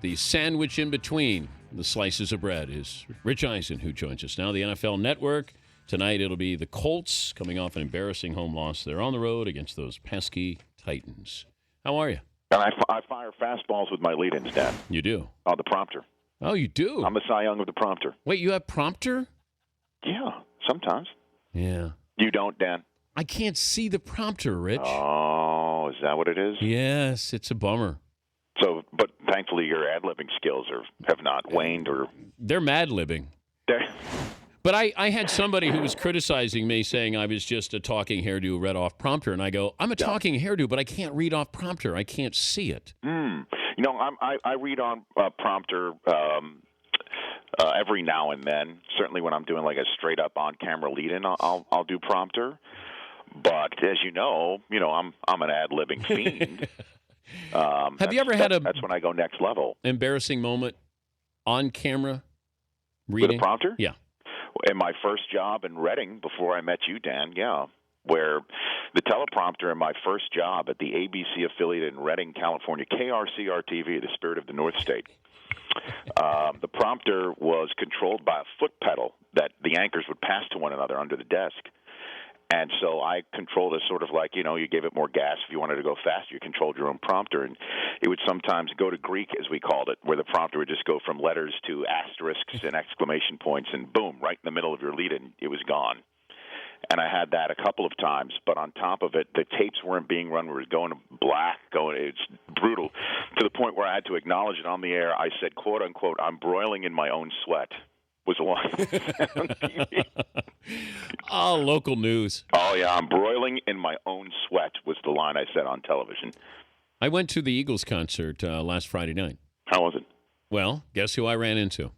the sandwich in between the slices of bread is Rich Eisen, who joins us now. The NFL Network. Tonight it'll be the Colts coming off an embarrassing home loss. They're on the road against those pesky Titans. How are you? And I fire fastballs with my lead-ins, Dan. You do? On the prompter. Oh, you do? I'm the Cy Young of the prompter. Wait, you have prompter? Yeah, sometimes. Yeah. You don't, Dan? I can't see the prompter, Rich. Oh, is that what it is? Yes, it's a bummer. So, but thankfully your ad-libbing skills have not waned or... They're mad-libbing. But I had somebody who was criticizing me, saying I was just a talking hairdo read off prompter, and I go, I'm a talking hairdo, but I can't read off prompter. I can't see it. You know, I read on prompter every now and then. Certainly when I'm doing like a straight-up on-camera lead-in, I'll do prompter. But as you know, I'm an ad-libbing fiend. Have you ever had that's when I go next level. Embarrassing moment on camera reading? With a prompter? Yeah. In my first job in Reading, before I met you, Dan, where the teleprompter in my first job at the ABC affiliate in Reading, California, KRCR-TV, the spirit of the North State, the prompter was controlled by a foot pedal that the anchors would pass to one another under the desk. And so I controlled it sort of like, you gave it more gas. If you wanted to go faster, you controlled your own prompter. And it would sometimes go to Greek, as we called it, where the prompter would just go from letters to asterisks and exclamation points, and boom, right in the middle of your lead-in, it was gone. And I had that a couple of times. But on top of it, the tapes weren't being run. We were going to black. It's brutal, to the point where I had to acknowledge it on the air. I said, quote, unquote, I'm broiling in my own sweat. Was a line on TV. Oh, local news. Oh, yeah, I'm broiling in my own sweat was the line I said on television. I went to the Eagles concert last Friday night. How was it? Well, guess who I ran into?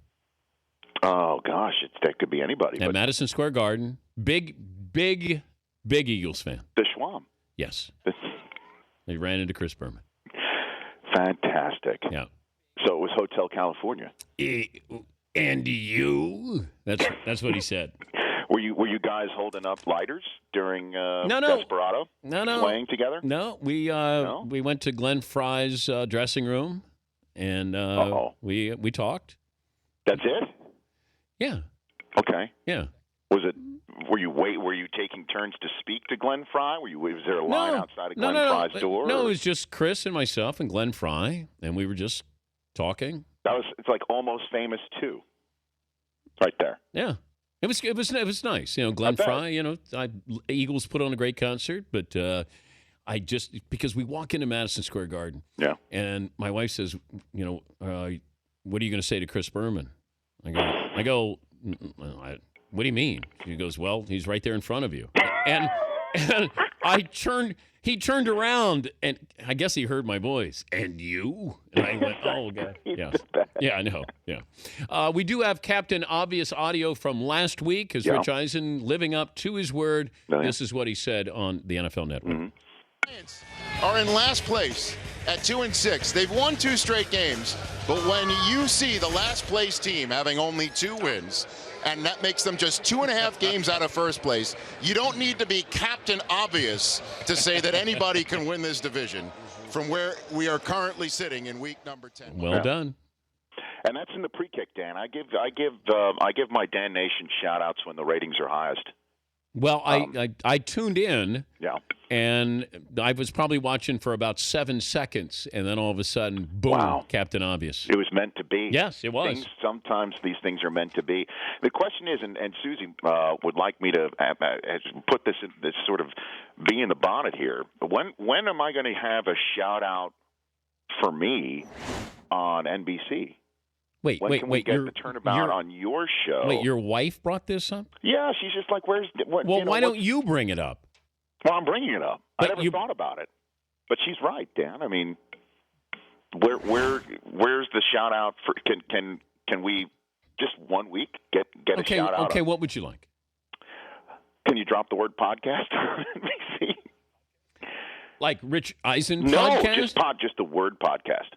Oh, gosh, that could be anybody. At Madison Square Garden. Big Eagles fan. The Schwam. Yes. They ran into Chris Berman. Fantastic. Yeah. So it was Hotel California. And you? That's what he said. Were you guys holding up lighters during Desperado? No. Playing together? No. We went to Glenn Fry's dressing room, and we talked. That's it? Yeah. Okay. Yeah. Were you taking turns to speak to Glenn Fry? Was there a line outside of Glenn Fry's door? No, it was just Chris and myself and Glenn Fry, and we were just talking. It's like Almost Famous 2. Right there. Yeah. It was nice. Glenn Fry, Eagles put on a great concert, but I just, because we walk into Madison Square Garden. Yeah. And my wife says, what are you going to say to Chris Berman? I go, what do you mean? He goes, well, he's right there in front of you. And he turned around, and I guess he heard my voice. And you? And I went, oh, God. Yes. Yeah, I know. Yeah. We do have Captain Obvious audio from last week, as Rich Eisen, living up to his word. Oh, yeah. This is what he said on the NFL Network. Mm-hmm. Are in last place at 2-6. They've won 2 straight games, but when you see the last place team having only 2 wins, and that makes them just 2.5 games out of first place, you don't need to be Captain Obvious to say that anybody can win this division from where we are currently sitting in week number 10. Well done. And that's in the pre-kick, Dan. I give my Dan Nation shout-outs when the ratings are highest. Well, I tuned in, yeah, and I was probably watching for about 7 seconds, and then all of a sudden, boom, Captain Obvious. It was meant to be. Yes, it was. Sometimes these things are meant to be. The question is, and Susie would like me to put this sort of be in the bonnet here. When am I going to have a shout-out for me on NBC? Wait, can we get the turnabout on your show? Wait, your wife brought this up? Yeah, she's just like, why don't you bring it up? Well, I'm bringing it up. But I never thought about it. But she's right, Dan. I mean, where's the shout out for? Can we just 1 week get a shout out? Okay, what would you like? Can you drop the word podcast on NBC? Like Rich Eisen podcast? No, just the word podcast.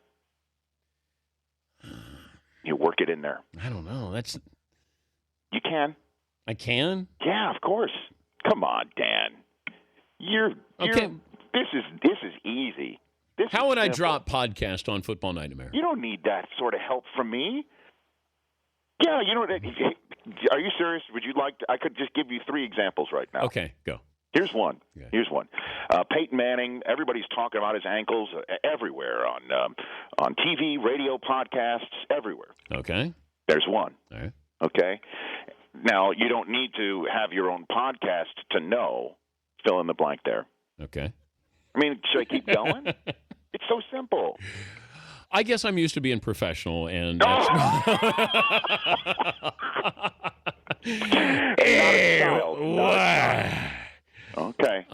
You work it in there. I don't know. You can. I can? Yeah, of course. Come on, Dan. You're okay. This is easy. How would I drop podcast on Football Night in America? You don't need that sort of help from me. Yeah, you know, are you serious? Would you like to? I could just give you 3 examples right now. Okay, go. Here's one. Okay. Here's one. Peyton Manning. Everybody's talking about his ankles everywhere on TV, radio, podcasts, everywhere. Okay. There's one. All right. Okay. Now you don't need to have your own podcast to know. Fill in the blank there. Okay. I mean, should I keep going? It's so simple. I guess I'm used to being professional, and Okay.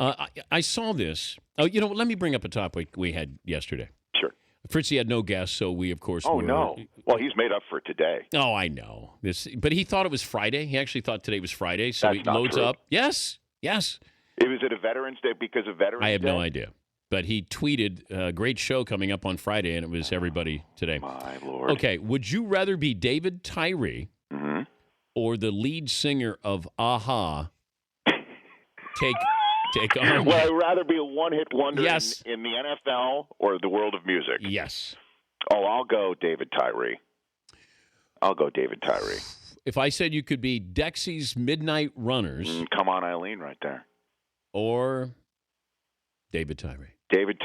I saw this. Oh, let me bring up a topic we had yesterday. Sure. Fritzy had no guests, so we, of course, Oh, were... no. Well, he's made up for today. Oh, I know. But he thought it was Friday. He actually thought today was Friday, so That's he not loads true. up. Yes. Was it a Veterans Day because of Veterans Day? I have no idea. But he tweeted, a great show coming up on Friday, and it was everybody today. My Lord. Okay, would you rather be David Tyree or the lead singer of A-ha? Take on. Well, I'd rather be a one-hit wonder Yes. in the NFL or the world of music. Yes. Oh, I'll go David Tyree. If I said you could be Dexy's Midnight Runners Come on, Eileen, right there. or David Tyree.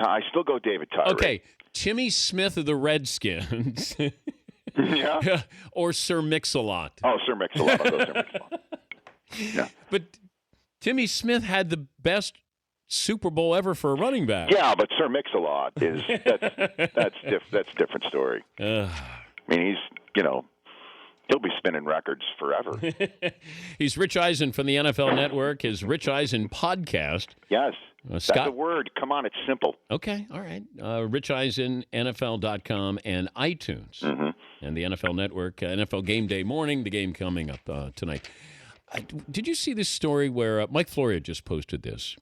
I still go David Tyree. Okay, Timmy Smith of the Redskins Yeah. or Sir Mix-a-Lot. Oh, Sir Mix-a-Lot. I'll go Sir Mix-a-Lot. Yeah. But Timmy Smith had the best Super Bowl ever for a running back. Yeah, but Sir Mix-a-Lot is that's a different story. I mean, he'll be spinning records forever. He's Rich Eisen from the NFL Network, his Rich Eisen podcast. Yes. Scott? That's a word. Come on, it's simple. Okay, all right. Rich Eisen, NFL.com, and iTunes. And the NFL Network, NFL Game Day morning, the game coming up tonight. Did you see this story where Mike Florio just posted this?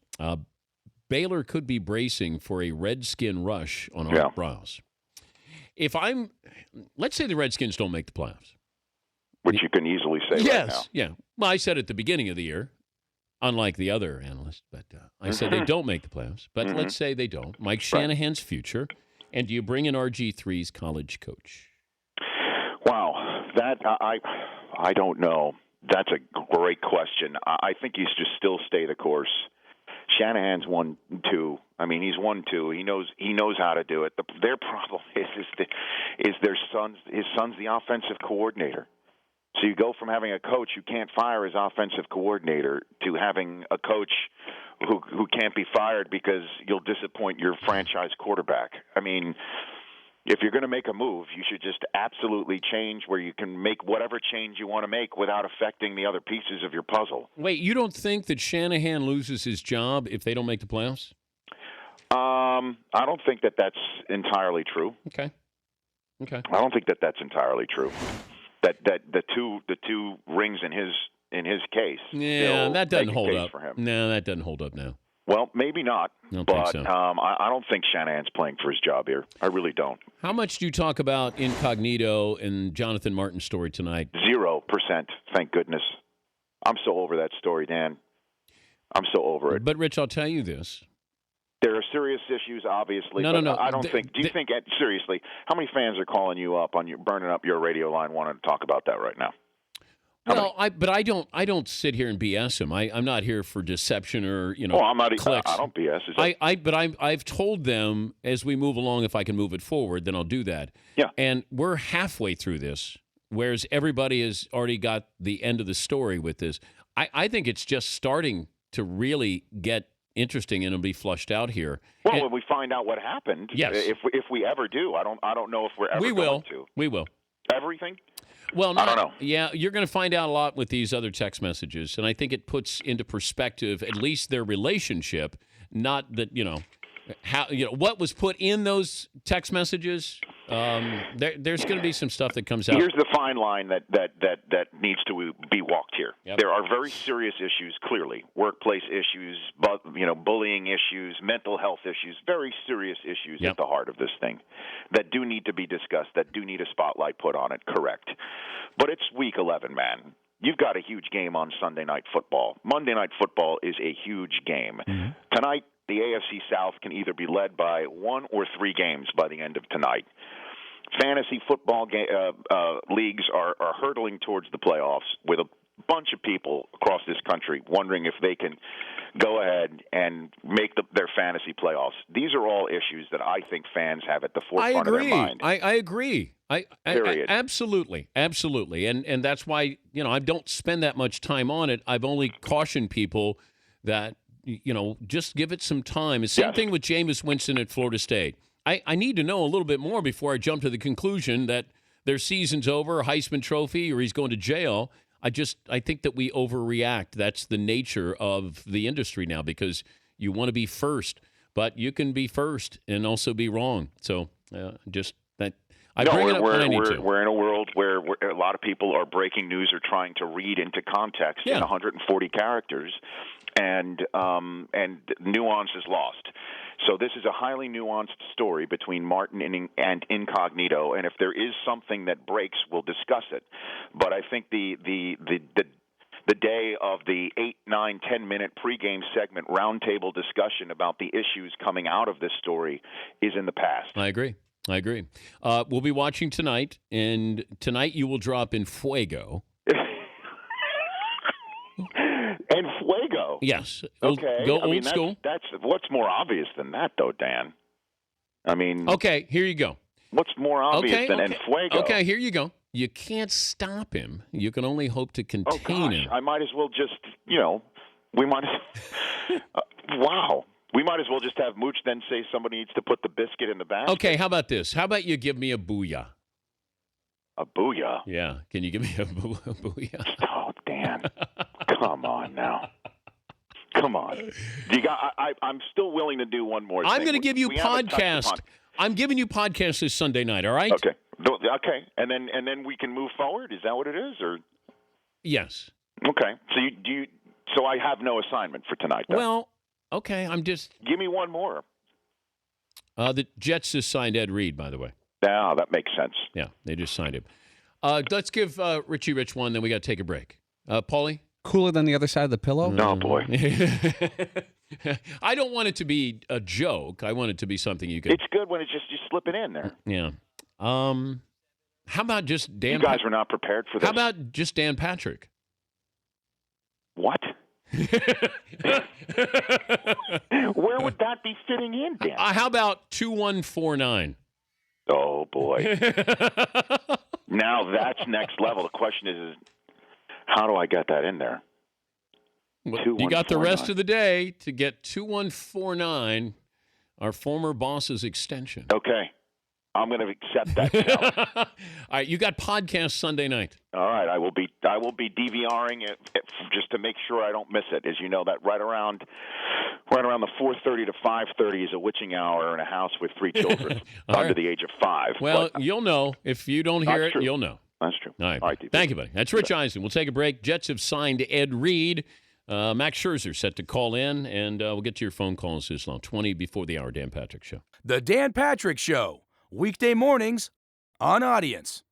Baylor could be bracing for a Redskin rush on Art Browse. Let's say the Redskins don't make the playoffs. Which you can easily say right now. Yeah. Well, I said at the beginning of the year, unlike the other analysts, but I said they don't make the playoffs. But let's say they don't. Mike Shanahan's future, and do you bring in RG3's college coach? Wow, that I don't know. That's a great question. I think you should still stay the course. Shanahan's 1-2. I mean, he's 1-2. He knows how to do it. Their problem is their son's the offensive coordinator. So you go from having a coach who can't fire his offensive coordinator to having a coach who can't be fired because you'll disappoint your franchise quarterback. I mean, if you're going to make a move, you should just absolutely change where you can make whatever change you want to make without affecting the other pieces of your puzzle. Wait, you don't think that Shanahan loses his job if they don't make the playoffs? I don't think that that's entirely true. Okay. I don't think that that's entirely true. That the two rings in his case. Yeah, that doesn't hold up for him. No, that doesn't hold up now. Well, maybe not. I don't but think so. I don't think Shanahan's playing for his job here. I really don't. How much do you talk about incognito and Jonathan Martin's story tonight? 0%. Thank goodness. I'm so over that story, Dan. I'm so over it. But Rich, I'll tell you this. There are serious issues, obviously. No. I don't think. Do you think? Seriously, how many fans are calling you up burning up your radio line, wanting to talk about that right now? Well, I don't sit here and BS him. I'm not here for deception or I'm not. clicks. I don't BS. I've told them as we move along, if I can move it forward, then I'll do that. Yeah. And we're halfway through this, whereas everybody has already got the end of the story with this. I think it's just starting to really get interesting and it'll be flushed out here. Well, when we find out what happened, yes. if we ever do, I don't know if we're ever going to. We will. Everything? Well, I don't know. Yeah, you're going to find out a lot with these other text messages, and I think it puts into perspective at least their relationship. Not that how what was put in those text messages. There's going to be some stuff that comes out. Here's the fine line that needs to be walked here. Yep. There are very serious issues, clearly, workplace issues, bullying issues, mental health issues, very serious issues Yep. at the heart of this thing that do need to be discussed, that do need a spotlight put on it. Correct, but it's week 11, man. You've got a huge game on Sunday Night Football. Monday Night Football is a huge game. Mm-hmm. Tonight, the AFC South can either be led by 1 or 3 games by the end of tonight. Fantasy football leagues are hurtling towards the playoffs with a bunch of people across this country wondering if they can go ahead and make their fantasy playoffs. These are all issues that I think fans have at the forefront of their mind. I agree. Period. Absolutely. And that's why, I don't spend that much time on it. I've only cautioned people that, just give it some time. The same thing with Jameis Winston at Florida State. I need to know a little bit more before I jump to the conclusion that their season's over, Heisman Trophy, or he's going to jail. I think that we overreact. That's the nature of the industry now, because you want to be first, but you can be first and also be wrong. So just that. Bring it up when I need to. We're in a world where a lot of people are breaking news or trying to read into context in 140 characters, and nuance is lost. So this is a highly nuanced story between Martin and Incognito, and if there is something that breaks, we'll discuss it. But I think the day of the 8, 9, 10-minute pregame segment roundtable discussion about the issues coming out of this story is in the past. I agree. We'll be watching tonight, and tonight you will drop in Fuego. And Fuego. Yes. Okay. Go old school. That's what's more obvious than that, though, Dan. I mean. Okay, here you go. What's more obvious than En Fuego? Okay, here you go. You can't stop him. You can only hope to contain him. I might as well just, we might as wow. We might as well just have Mooch then say somebody needs to put the biscuit in the basket. Okay, how about this? How about you give me a booyah? A booyah? Yeah. Can you give me a booyah? Oh, Dan. Come on now. Come on. I'm still willing to do one more thing. I'm going to give you podcast. I'm giving you podcast this Sunday night, all right? Okay. Okay. And then we can move forward? Is that what it is? Or yes. Okay. So I have no assignment for tonight, though. Well, okay, I'm just... Give me one more. The Jets just signed Ed Reed, by the way. Yeah, that makes sense. Yeah, they just signed him. Let's give Richie Rich one, then we got to take a break. Paulie? Cooler than the other side of the pillow? No, boy. I don't want it to be a joke. I want it to be something you can... It's good when it's just you slip it in there. Yeah. How about just Dan... You guys were not prepared for this. How about just Dan Patrick? What? Where would that be fitting in, Dan? How about 2149? Oh, boy. Now that's next level. The question is how do I get that in there? Well, you got the rest of the day to get 2149, our former boss's extension. Okay. I'm going to accept that challenge. All right, you got podcast Sunday night. All right, I will be DVRing it just to make sure I don't miss it. As you know, that right around the 4:30 to 5:30 is a witching hour in a house with 3 children under the age of 5. Well, you'll know if you don't hear it. True. You'll know. That's true. All right. Thank you, buddy. That's Rich Eisen. We'll take a break. Jets have signed Ed Reed. Max Scherzer set to call in, and we'll get to your phone calls this long. 20 before the hour. Dan Patrick Show. The Dan Patrick Show. Weekday mornings on Audience.